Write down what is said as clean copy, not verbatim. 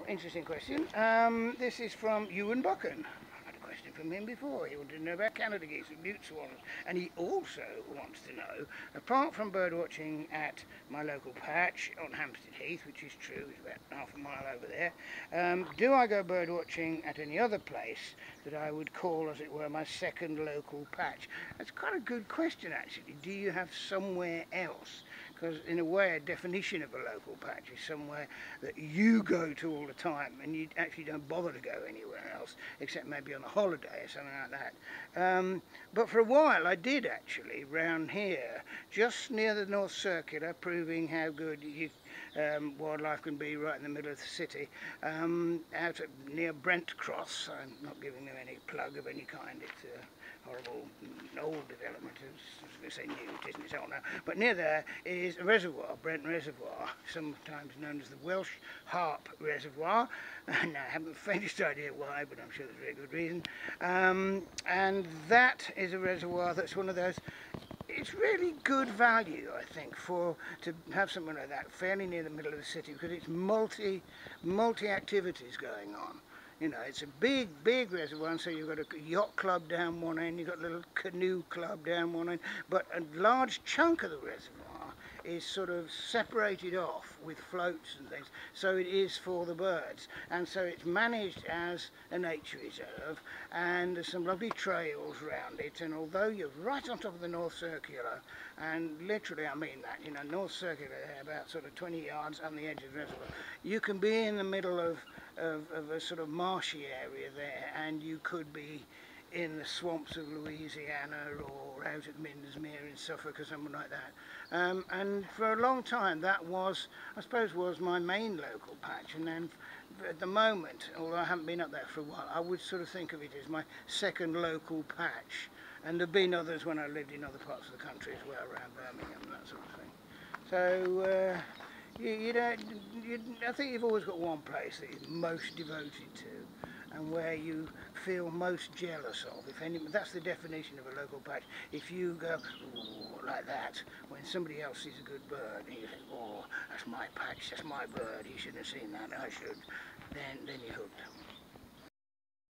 interesting question. This is from Euan Buchan. I've had a question from him before. He wanted to know about Canada geese and mute swallows. And he also wants to know, apart from bird watching at my local patch on Hampstead Heath, which is true, it's about half a mile over there, do I go bird watching at any other place that I would call, as it were, my second local patch? That's quite a good question, actually. Do you have somewhere else? Because in a way, a definition of a local patch is somewhere that you go to all the time and you actually don't bother to go anywhere else, except maybe on a holiday or something like that. But for a while I did actually, round here, just near the North Circular, proving how good wildlife can be right in the middle of the city, near Brent Cross. I'm not giving them any plug of any kind, it's a horrible old development, I was going to say new, it isn't, it's old now, but near there is a reservoir, Brent Reservoir, sometimes known as the Welsh Harp Reservoir, and I haven't the faintest idea why, but I'm sure there's a very good reason. And that is a reservoir that's one of those, it's really good value, I think, to have something like that fairly near the middle of the city, because it's multi activities going on. You know, it's a big reservoir, and so you've got a yacht club down one end, you've got a little canoe club down one end, but a large chunk of the reservoir is sort of separated off with floats and things, so it is for the birds. And so it's managed as a nature reserve, and there's some lovely trails around it, and although you're right on top of the North Circular, and literally I mean that, you know, North Circular, about sort of 20 yards on the edge of the reservoir, you can be in the middle of a sort of marshy area there, and you could be in the swamps of Louisiana or out at Mindersmere in Suffolk or something like that. And for a long time that was, I suppose, was my main local patch, and then at the moment, although I haven't been up there for a while, I would sort of think of it as my second local patch, and there've been others when I lived in other parts of the country as well, around Birmingham and that sort of thing. So I think you've always got one place that you're most devoted to and where you feel most jealous of. That's the definition of a local patch. If you go like that when somebody else sees a good bird and you think, oh, that's my patch, that's my bird, he shouldn't have seen that, I should, then you're hooked.